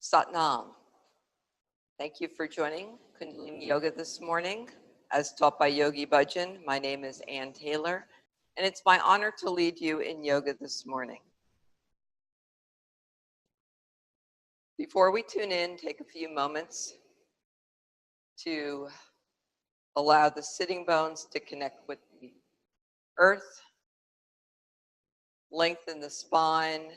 Satnam. Thank you for joining Kundalini Yoga this morning. As taught by Yogi Bhajan, my name is Ann Taylor, and it's my honor to lead you in yoga this morning. Before we tune in, take a few moments to allow the sitting bones to connect with the earth, lengthen the spine,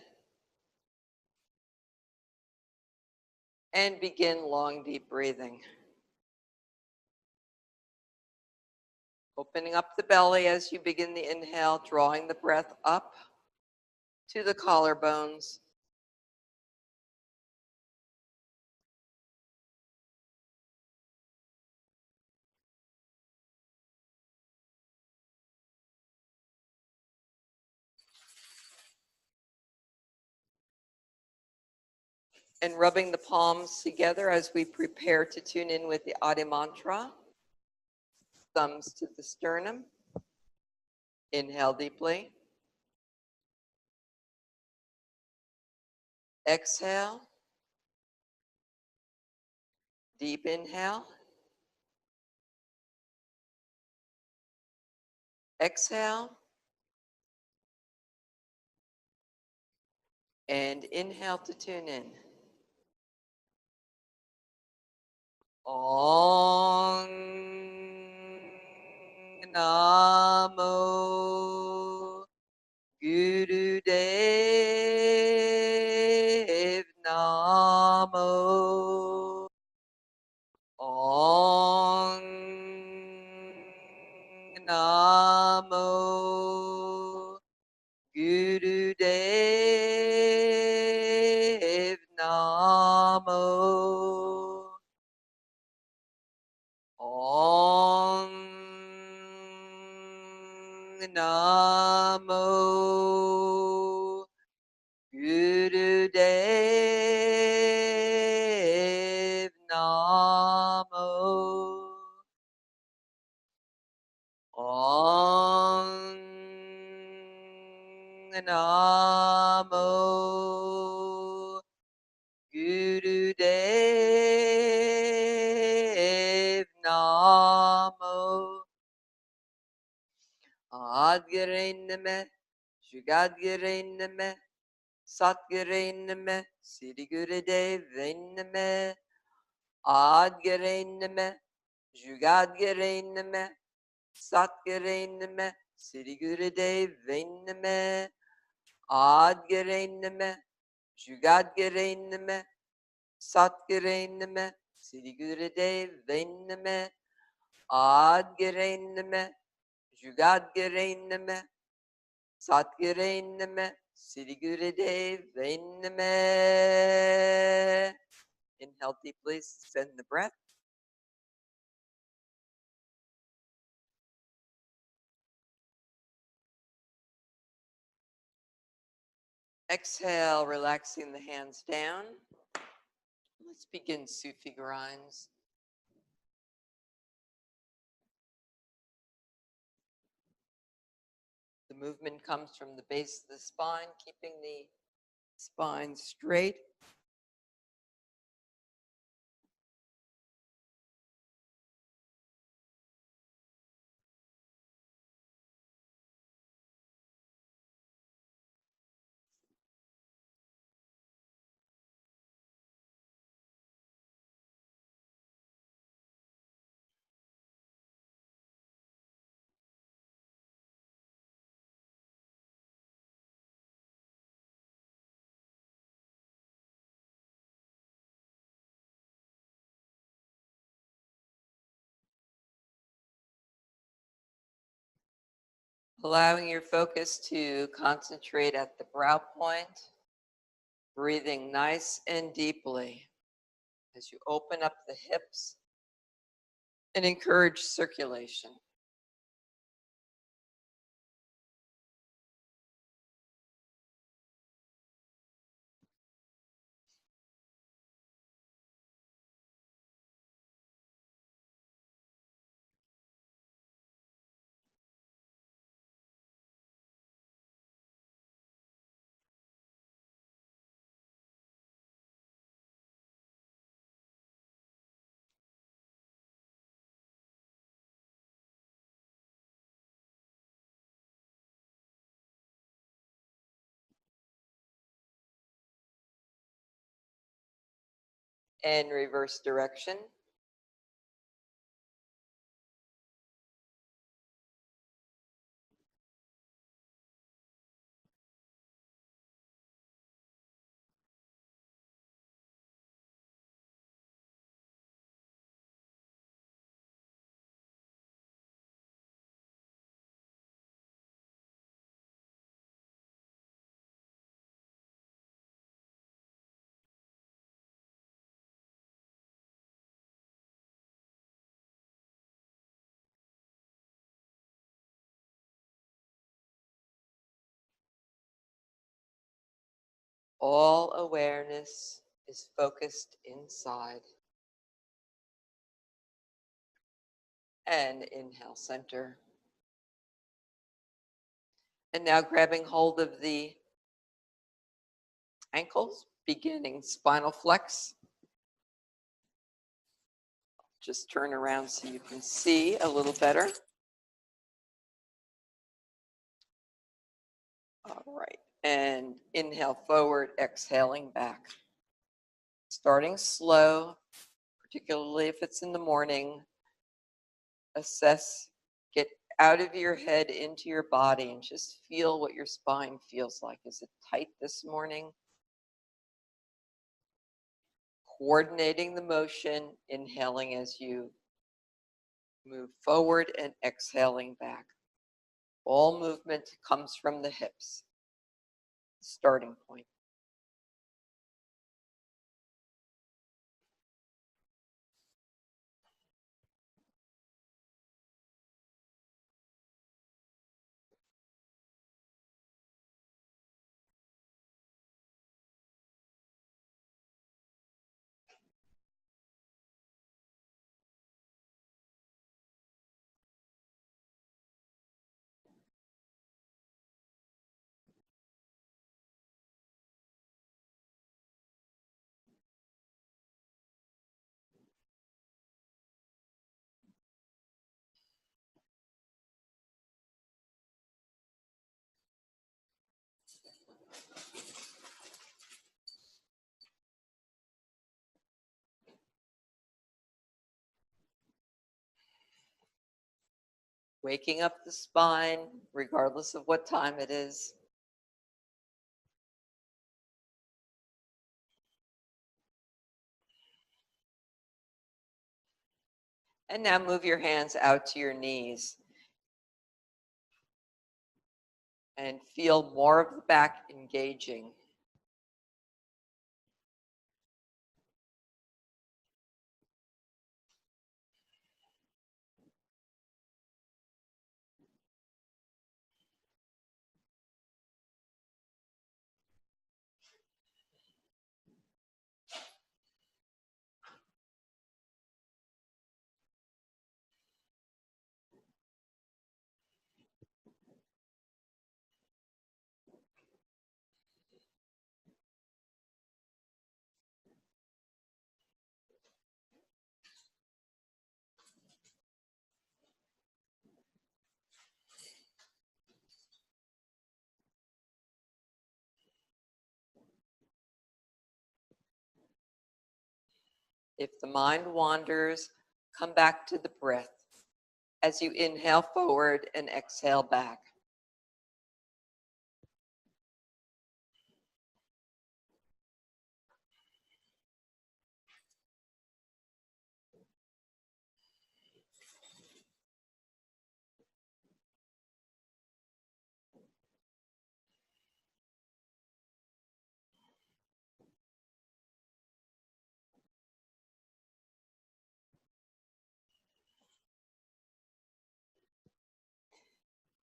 and begin long, deep breathing. Opening up the belly as you begin the inhale, drawing the breath up to the collarbones. And rubbing the palms together as we prepare to tune in with the Adi mantra. Thumbs to the sternum. Inhale deeply. Exhale. Deep inhale. Exhale. And inhale to tune in. Om Namo Guru Dev Namo Om Namo Guru Dev Namo Om Namo Guru Dev Namo Om Namo Guru Dev Namo Adgirainame Shugadgirainame Satgirainame Sri Guru Dev Vainame Adgirainame Shugadgirainame Satgirainame Sri Guru Dev Vainame Adgirainame Shugadgirainame Satgirainame Sri Guru Dev Vainame Adgirainame Shugadgirainame Satgirainame Sri Guru Dev Vainame. Inhale deeply, send the breath. Exhale, relaxing the hands down. Let's begin Sufi grinds. The movement comes from the base of the spine, keeping the spine straight. Allowing your focus to concentrate at the brow point, breathing nice and deeply as you open up the hips and encourage circulation. and reverse direction. All awareness is focused inside. And inhale, center. And now grabbing hold of the ankles, beginning spinal flex. Just turn around so you can see a little better. All right. And inhale forward, exhaling back. Starting slow, particularly if it's in the morning. Assess, get out of your head into your body and just feel what your spine feels like. Is it tight this morning? Coordinating the motion, inhaling as you move forward and exhaling back. All movement comes from the hips. Starting point. Waking up the spine, regardless of what time it is. And now move your hands out to your knees. And feel more of the back engaging. If the mind wanders, come back to the breath as you inhale forward and exhale back.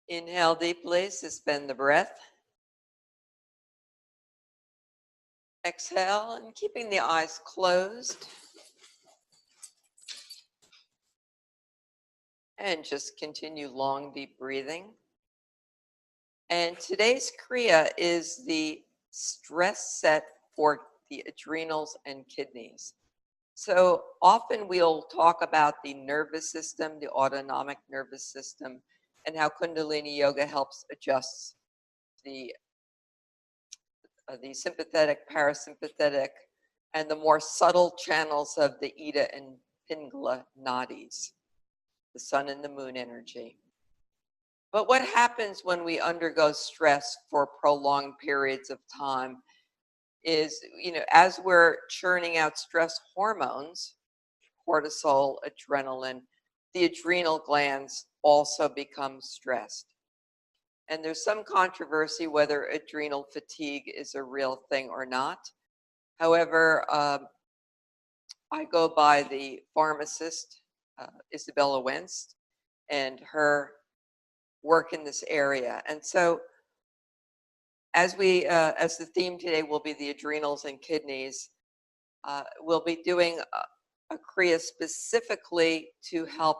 Inhale deeply, suspend the breath. Exhale, and keeping the eyes closed. And just continue long, deep breathing. And today's kriya is the stress set for the adrenals and kidneys. So often we'll talk about the nervous system, the autonomic nervous system, and how Kundalini Yoga helps adjust the sympathetic, parasympathetic, and the more subtle channels of the Ida and Pingala nadis, the sun and the moon energy. But what happens when we undergo stress for prolonged periods of time is, as we're churning out stress hormones, cortisol, adrenaline, the adrenal glands also become stressed. And there's some controversy whether adrenal fatigue is a real thing or not. However, I go by the pharmacist, Isabella Wentz, and her work in this area. And so as the theme today will be the adrenals and kidneys, we'll be doing a kriya specifically to help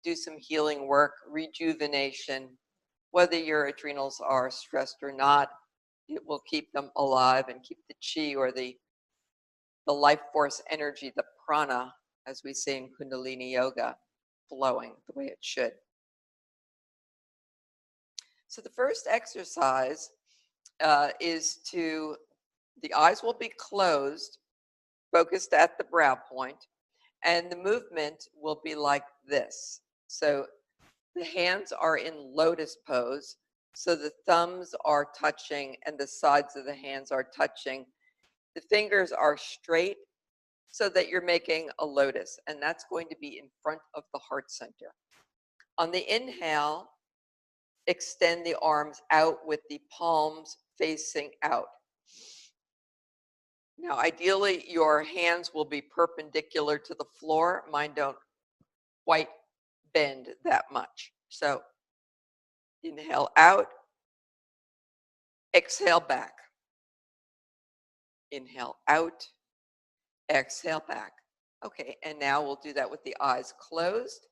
do some healing work, rejuvenation. Whether your adrenals are stressed or not, it will keep them alive and keep the chi, or the life force energy, the prana, as we say in Kundalini Yoga, flowing the way it should. So the first exercise is the eyes will be closed, focused at the brow point, and the movement will be like this. So the hands are in lotus pose, so the thumbs are touching and the sides of the hands are touching. The fingers are straight so that you're making a lotus, and that's going to be in front of the heart center. On the inhale, extend the arms out with the palms facing out. Now, ideally, your hands will be perpendicular to the floor. Mine don't quite bend that much. So inhale out, exhale back. Inhale out, exhale back. Okay, and now we'll do that with the eyes closed.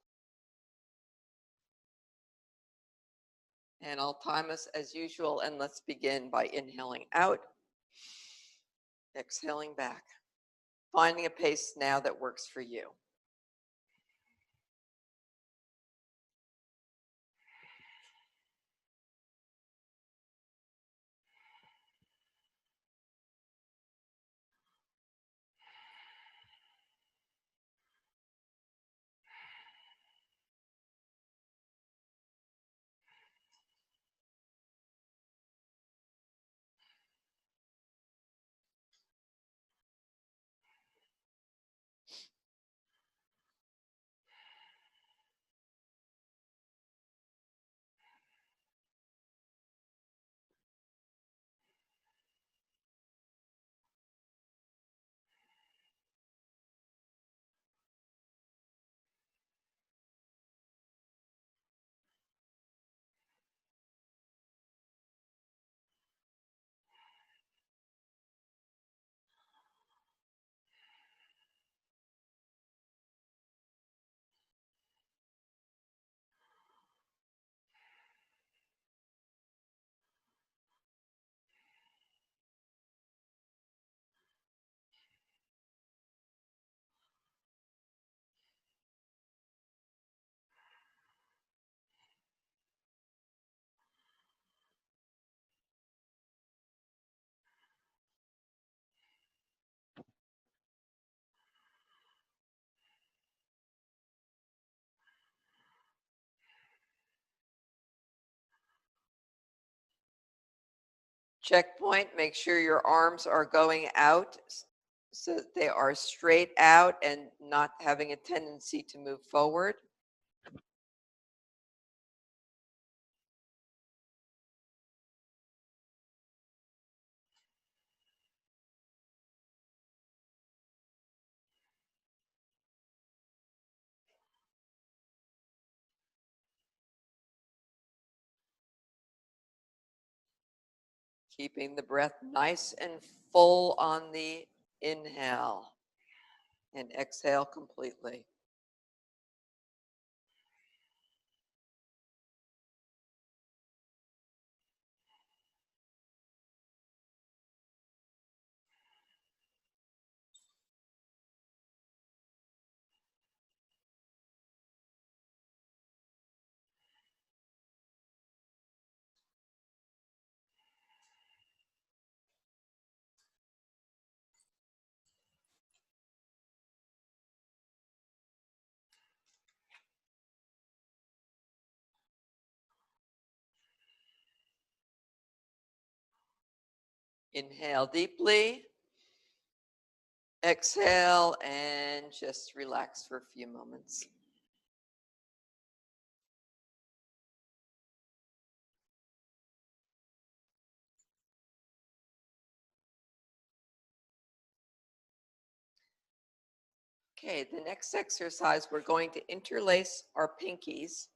And I'll time us as usual, and let's begin by inhaling out, exhaling back. Finding a pace now that works for you. Checkpoint, make sure your arms are going out so that they are straight out and not having a tendency to move forward. Keeping the breath nice and full on the inhale, and exhale completely. Inhale deeply. Exhale and just relax for a few moments. Okay, the next exercise, we're going to interlace our pinkies,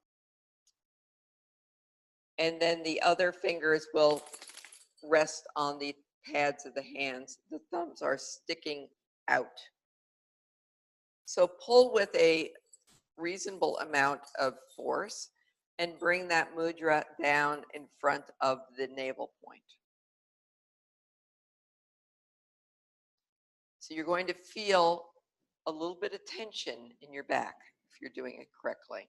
and then the other fingers will rest on the pads of the hands. The thumbs are sticking out. So pull with a reasonable amount of force and bring that mudra down in front of the navel point. So you're going to feel a little bit of tension in your back if you're doing it correctly.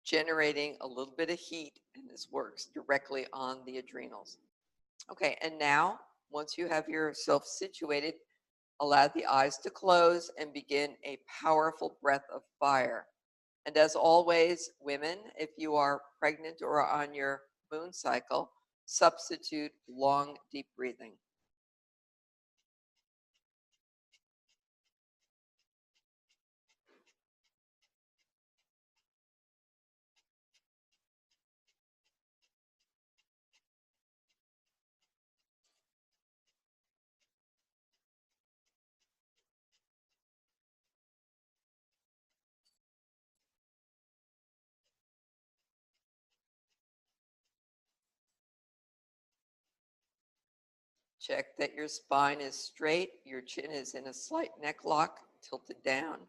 Generating a little bit of heat, and this works directly on the adrenals. Okay, and now, once you have yourself situated, allow the eyes to close and begin a powerful breath of fire. And as always, women, if you are pregnant or on your moon cycle, substitute long, deep breathing. Check that your spine is straight, your chin is in a slight neck lock, tilted down.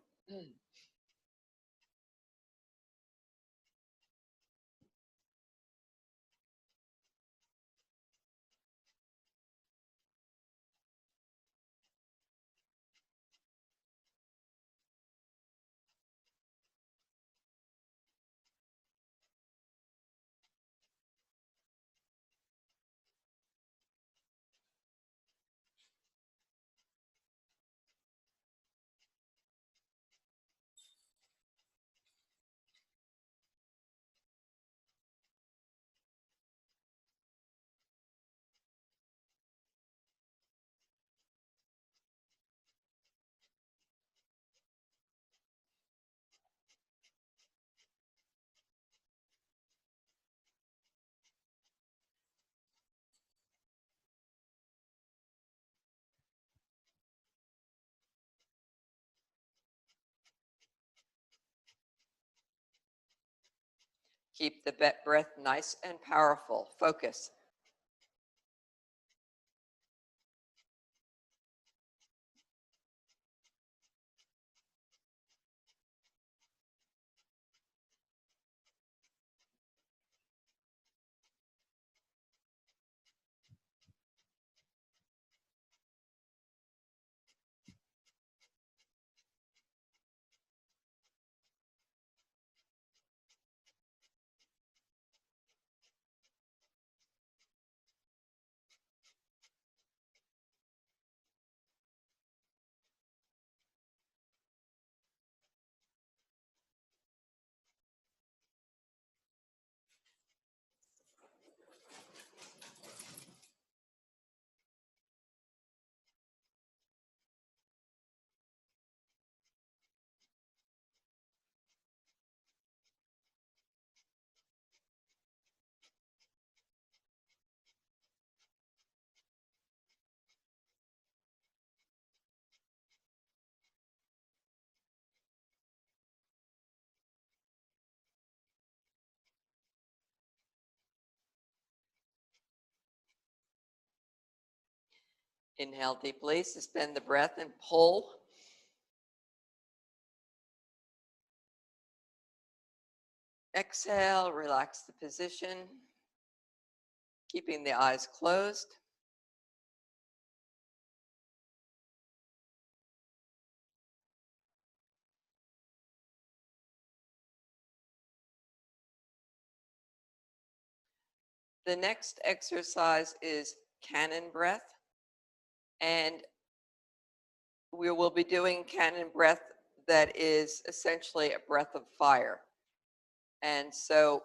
Keep the breath nice and powerful. Focus. Inhale deeply, suspend the breath and pull. Exhale, relax the position, keeping the eyes closed. The next exercise is cannon breath, and we will be doing cannon breath that is essentially a breath of fire. And so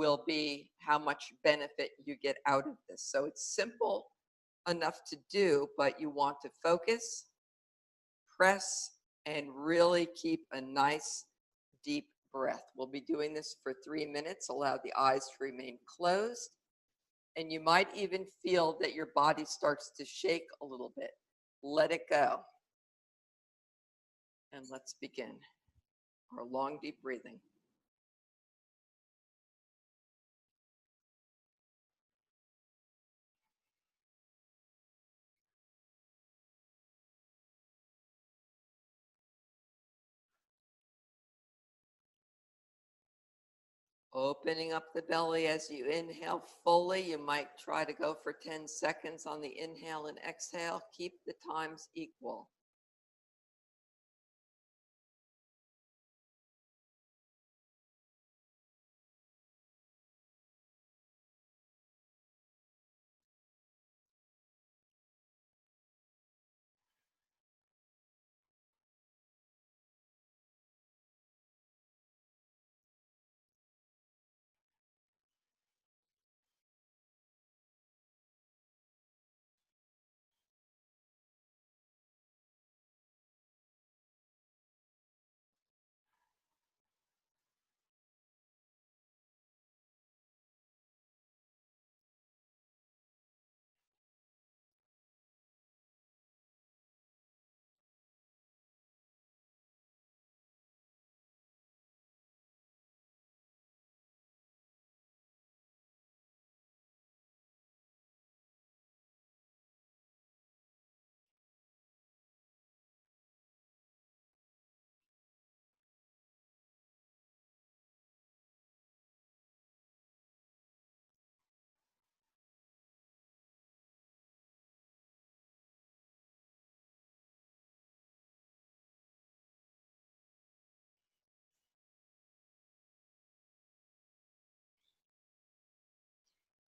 will be how much benefit you get out of this. So it's simple enough to do, but you want to focus, press, and really keep a nice deep breath. We'll be doing this for 3 minutes. Allow the eyes to remain closed. And you might even feel that your body starts to shake a little bit. Let it go. And let's begin our long, deep breathing. Opening up the belly as you inhale fully. You might try to go for 10 seconds on the inhale and exhale. Keep the times equal.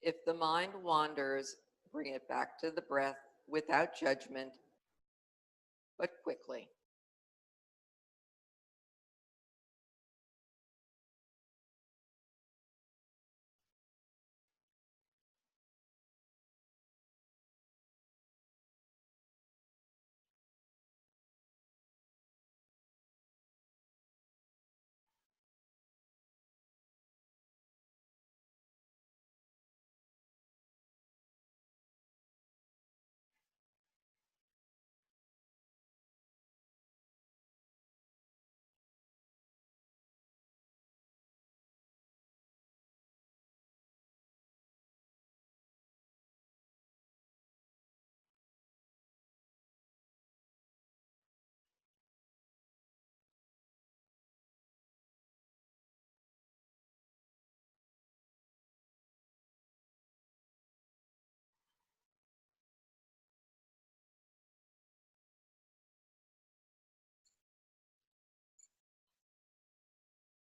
If the mind wanders, bring it back to the breath without judgment, but quickly.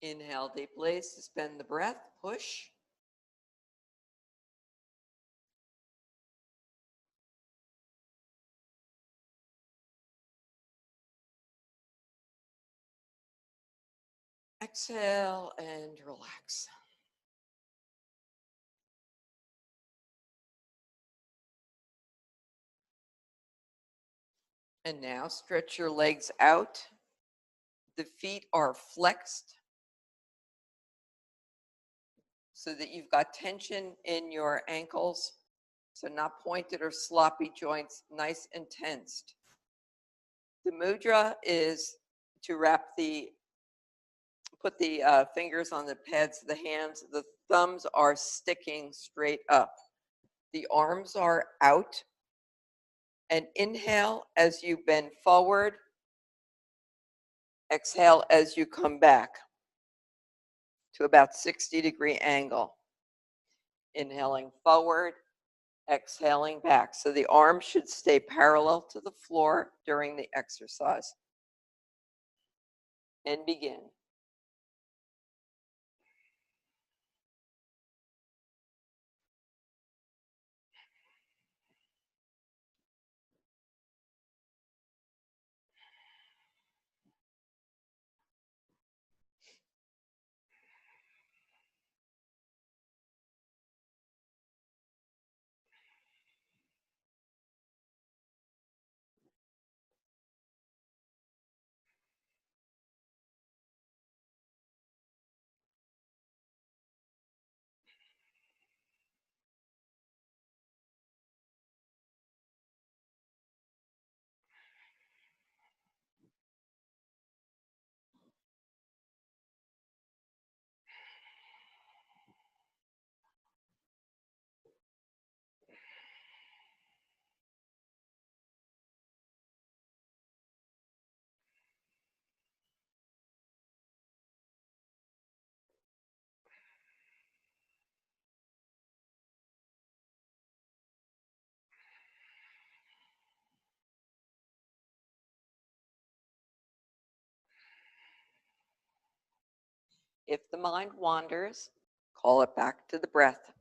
Inhale deeply, suspend the breath, push. Exhale and relax. And now stretch your legs out. The feet are flexed so that you've got tension in your ankles. So not pointed or sloppy joints, nice and tensed. The mudra is to put the fingers on the pads of the hands. The thumbs are sticking straight up. The arms are out. And inhale as you bend forward. Exhale as you come back to about 60-degree angle. Inhaling forward, exhaling back. So the arms should stay parallel to the floor during the exercise. And begin. If the mind wanders, call it back to the breath.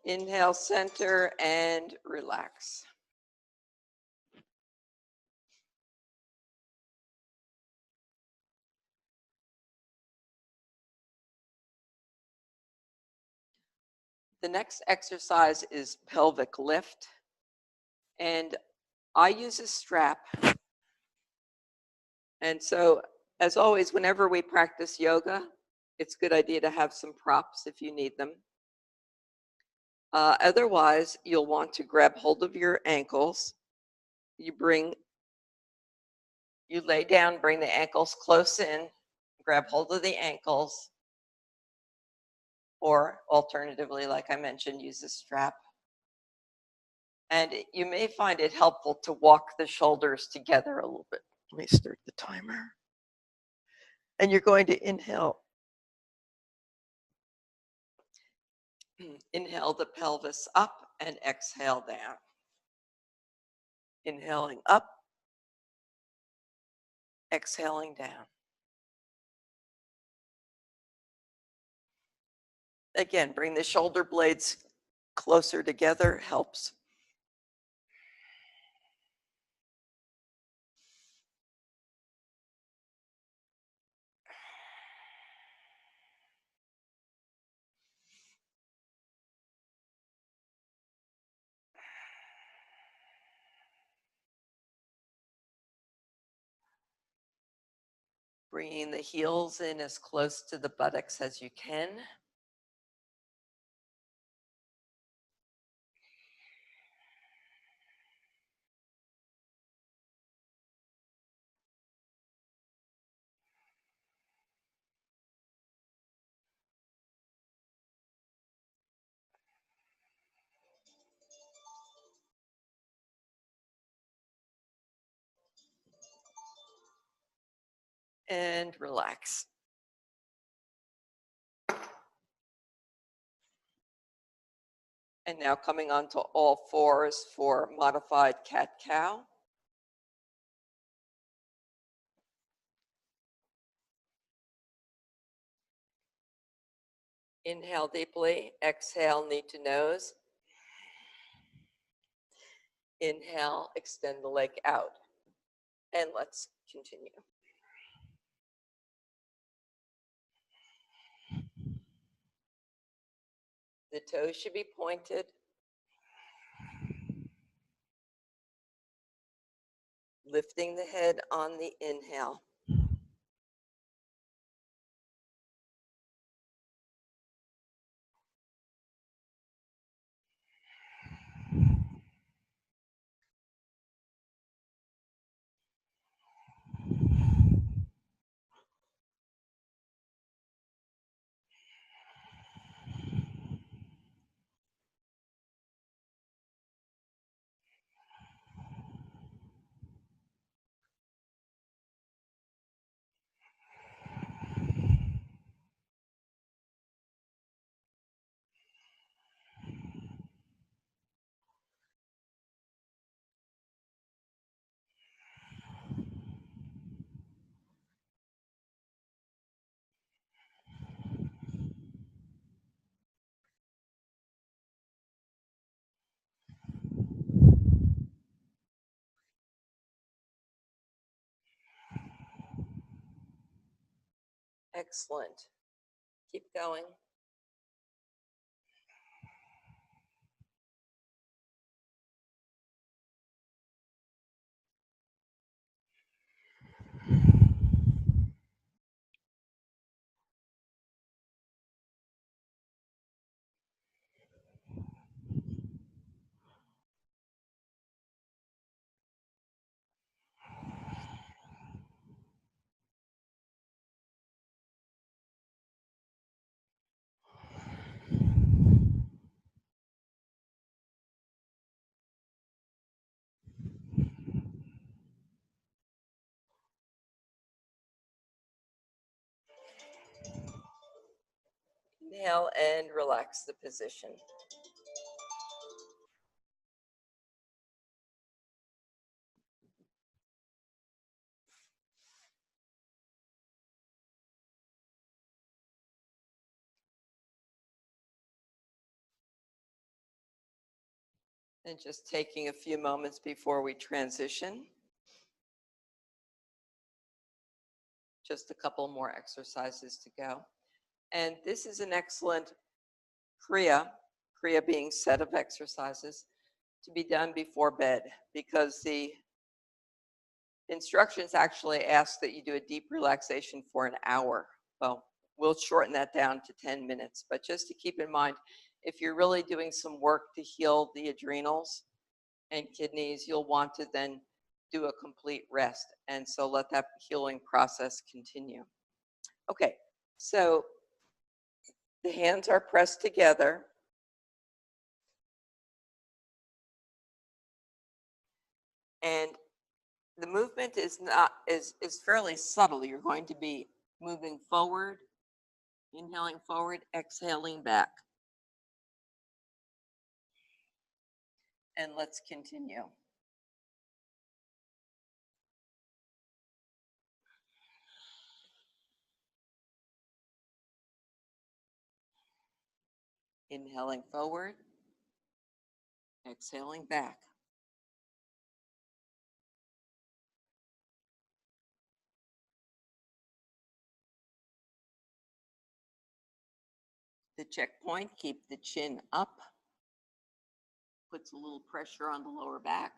Inhale, center, and relax. The next exercise is pelvic lift. And I use a strap. And so, as always, whenever we practice yoga, it's a good idea to have some props if you need them. Otherwise, you'll want to grab hold of your ankles. You lay down, bring the ankles close in, grab hold of the ankles, or alternatively, like I mentioned, use a strap. And you may find it helpful to walk the shoulders together a little bit. Let me start the timer. And you're going to inhale. Inhale the pelvis up and exhale down. Inhaling up, exhaling down. Again, bring the shoulder blades closer together, helps. Bringing the heels in as close to the buttocks as you can. And relax. And now coming onto all fours for modified cat-cow. Inhale deeply, exhale knee to nose. Inhale, extend the leg out. And let's continue. The toes should be pointed. Lifting the head on the inhale. Excellent. Keep going. Inhale and relax the position. And just taking a few moments before we transition. Just a couple more exercises to go. And this is an excellent kriya being set of exercises to be done before bed, because the instructions actually ask that you do a deep relaxation for an hour. Well, we'll shorten that down to 10 minutes, but just to keep in mind, if you're really doing some work to heal the adrenals and kidneys, you'll want to then do a complete rest. And so let that healing process continue. Okay, so the hands are pressed together. And the movement is fairly subtle. You're going to be moving forward, inhaling forward, exhaling back. And let's continue. Inhaling forward, exhaling back. The checkpoint, keep the chin up. Puts a little pressure on the lower back.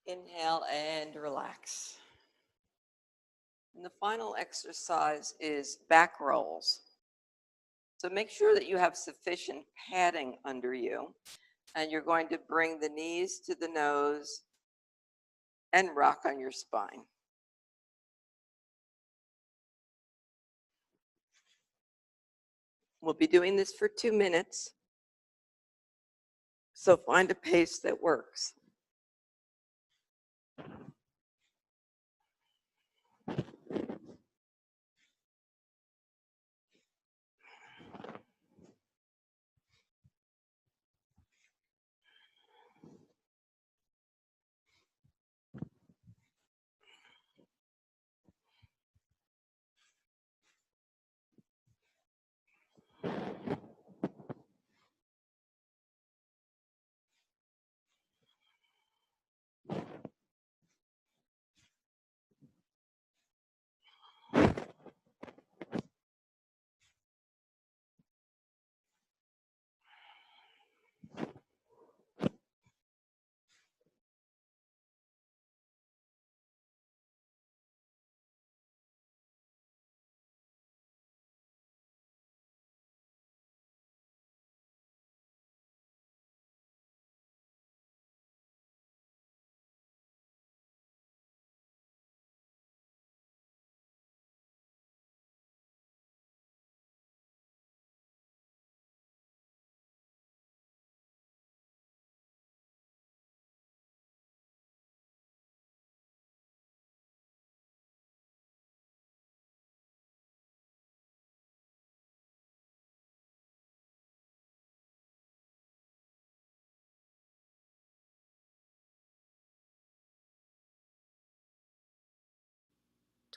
Inhale and relax. And the final exercise is back rolls. So make sure that you have sufficient padding under you, and you're going to bring the knees to the nose and rock on your spine. We'll be doing this for 2 minutes, so find a pace that works.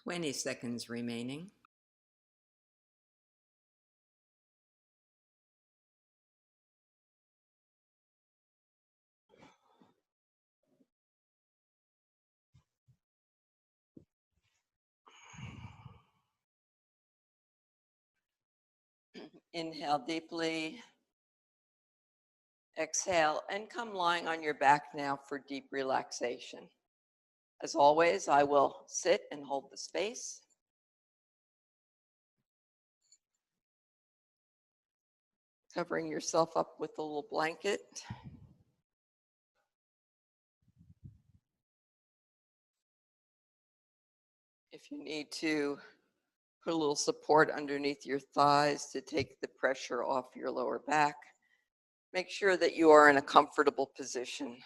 "20 seconds remaining. Inhale deeply. Exhale and come lying on your back now for deep relaxation. As always, I will sit and hold the space. Covering yourself up with a little blanket. If you need to, put a little support underneath your thighs to take the pressure off your lower back. Make sure that you are in a comfortable position.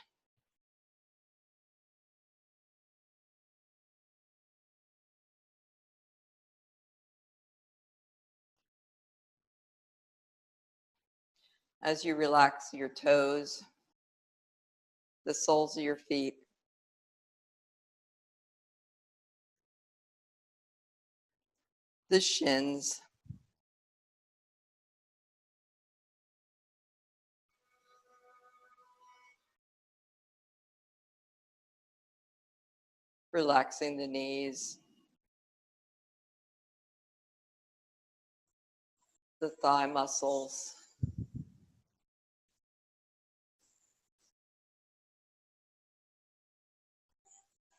As you relax your toes, the soles of your feet, the shins, relaxing the knees, the thigh muscles,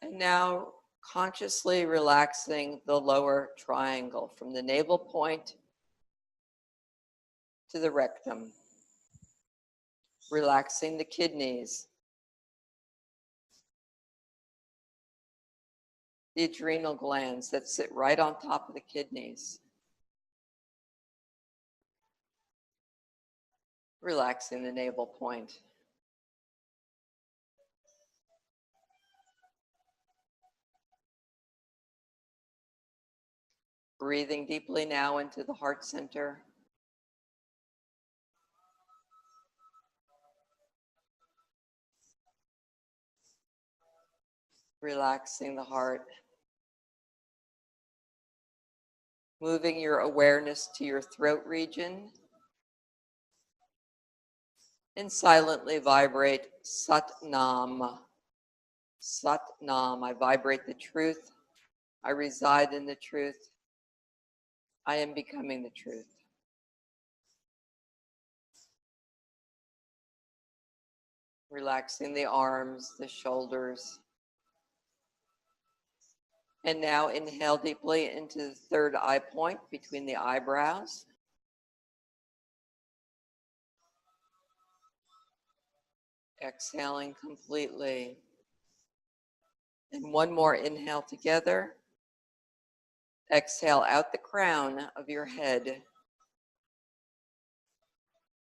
and now consciously relaxing the lower triangle from the navel point to the rectum, relaxing the kidneys, the adrenal glands that sit right on top of the kidneys, relaxing the navel point. Breathing deeply now into the heart center. Relaxing the heart. Moving your awareness to your throat region. And silently vibrate Sat Nam. Sat Nam. I vibrate the truth. I reside in the truth. I am becoming the truth. Relaxing the arms, the shoulders, And now inhale deeply into the third eye point between the eyebrows. Exhaling completely. And one more inhale together. Exhale out the crown of your head.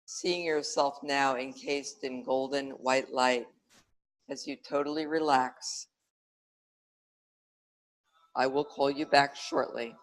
Seeing yourself now encased in golden white light as you totally relax. I will call you back shortly.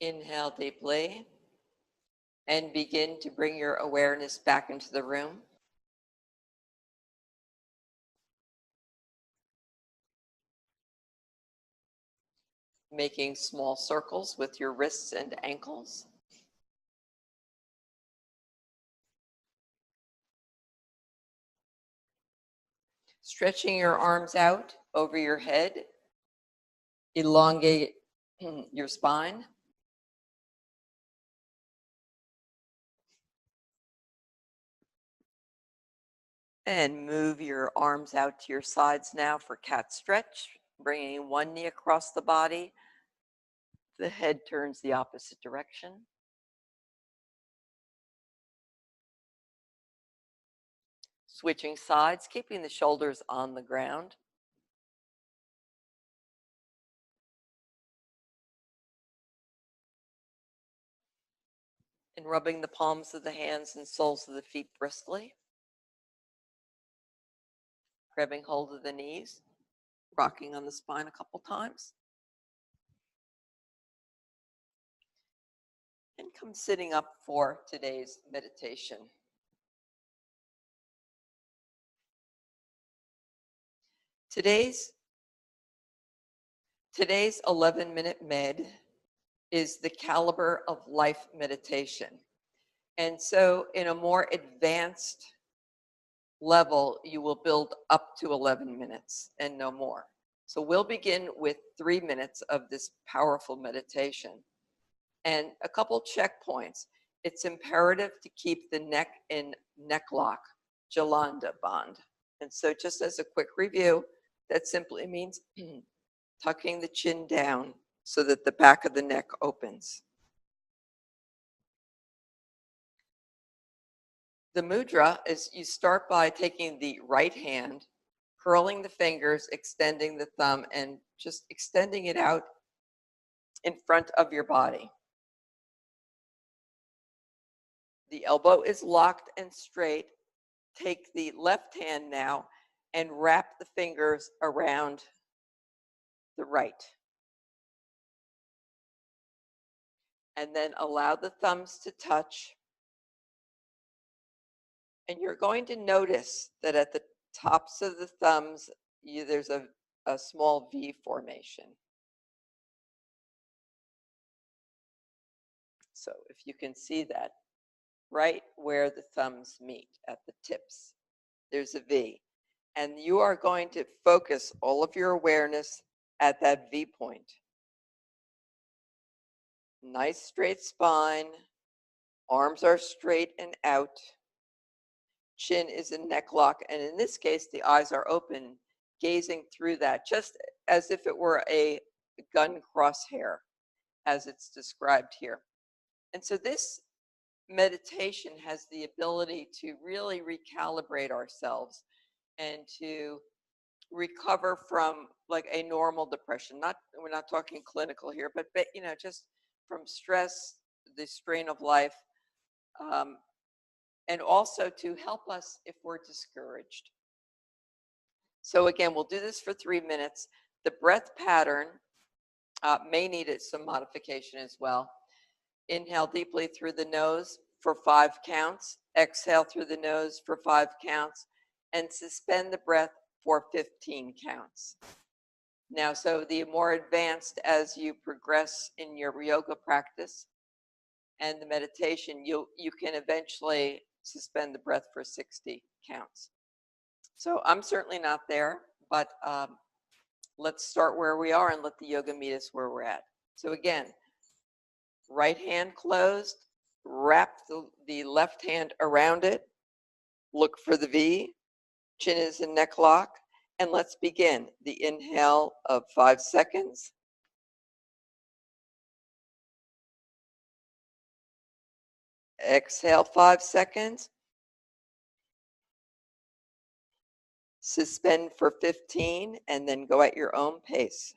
Inhale deeply and begin to bring your awareness back into the room. Making small circles with your wrists and ankles. Stretching your arms out over your head. Elongate your spine. And move your arms out to your sides now for cat stretch, bringing one knee across the body. The head turns the opposite direction. Switching sides, keeping the shoulders on the ground. And rubbing the palms of the hands and soles of the feet briskly. Grabbing hold of the knees, rocking on the spine a couple times. And come sitting up for today's meditation. Today's 11-minute med is the Calibre of Life meditation. And so in a more advanced level, you will build up to 11 minutes and no more. So we'll begin with 3 minutes of this powerful meditation. And a couple checkpoints. It's imperative to keep the neck in neck lock, Jalanda band. And so just as a quick review, that simply means tucking the chin down so that the back of the neck opens. The mudra is you start by taking the right hand, curling the fingers, extending the thumb, and just extending it out in front of your body. The elbow is locked and straight. Take the left hand now and wrap the fingers around the right. And then allow the thumbs to touch. And you're going to notice that at the tops of the thumbs, there's a small V formation. So if you can see that, right where the thumbs meet at the tips, there's a V. And you are going to focus all of your awareness at that V point. Nice straight spine, arms are straight and out, chin is in neck lock, and in this case, the eyes are open, gazing through that, just as if it were a gun crosshair, as it's described here. And so this meditation has the ability to really recalibrate ourselves and to recover from like a normal depression. We're not talking clinical here, but just from stress, the strain of life, and also to help us if we're discouraged. So again, we'll do this for 3 minutes. The breath pattern may need some modification as well. Inhale deeply through the nose for 5 counts. Exhale through the nose for 5 counts. And suspend the breath for 15 counts. Now, so the more advanced as you progress in your yoga practice and the meditation, you can eventually suspend the breath for 60 counts. So I'm certainly not there, but let's start where we are and let the yoga meet us where we're at. So again, right hand closed, wrap the left hand around it, look for the V, chin is in neck lock, and let's begin the inhale of 5 seconds. Exhale 5 seconds. Suspend for 15 and then go at your own pace.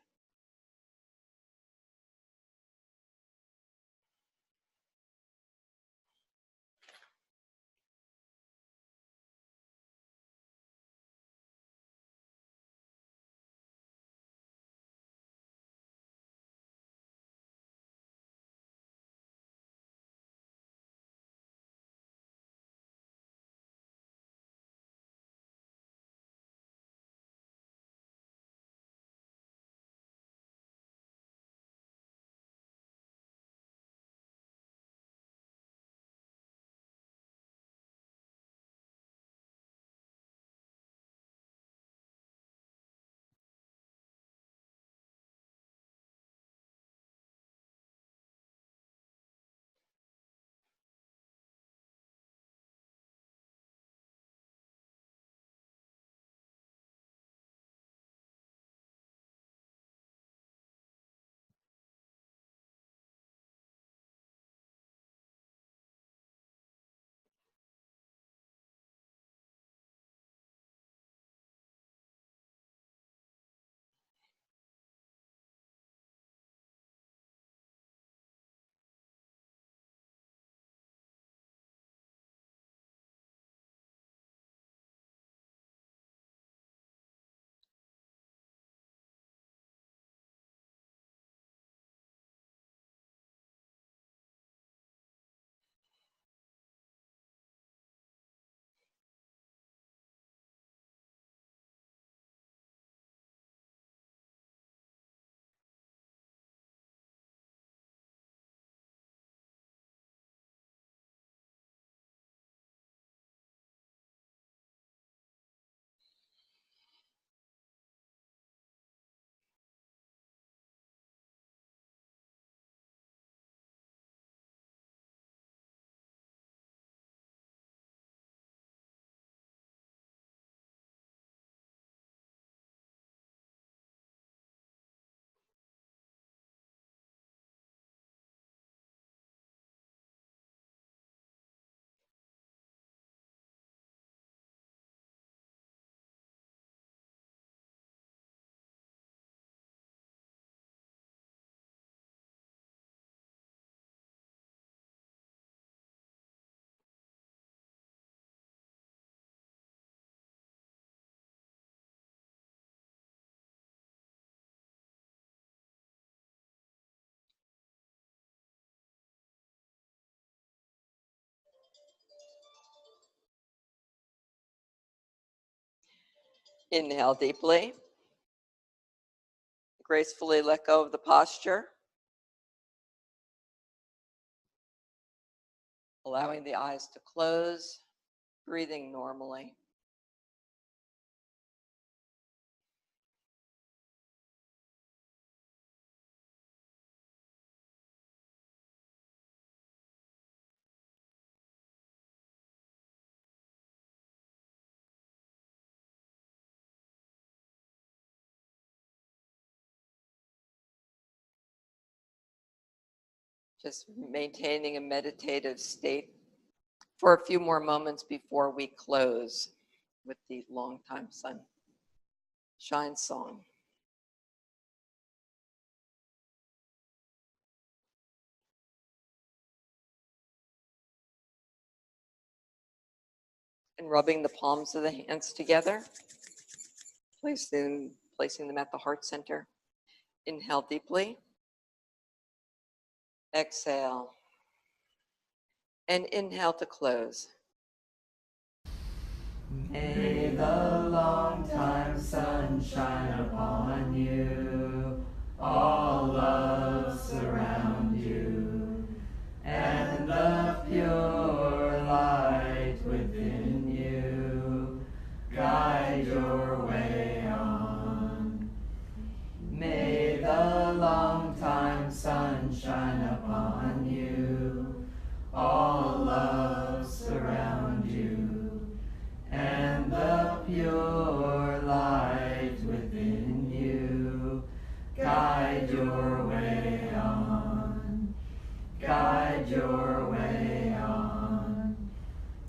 Inhale deeply. Gracefully let go of the posture. Allowing the eyes to close, breathing normally. Just maintaining a meditative state for a few more moments before we close with the long time sunshine song. And rubbing the palms of the hands together, placing them at the heart center. Inhale deeply. Exhale. And inhale to close. May the long time sun shine upon you, all love surround you, and the pure light within you guide your way on. May the long time sun shine upon you, all love surround you, and the pure light within you guide your way on, guide your way on,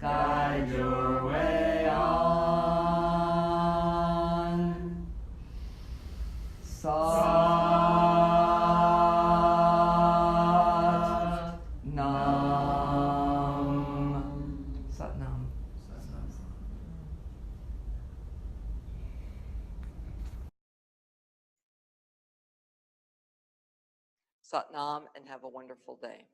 guide your way on. Sat Nam. Sat Nam. Sat Nam and have a wonderful day.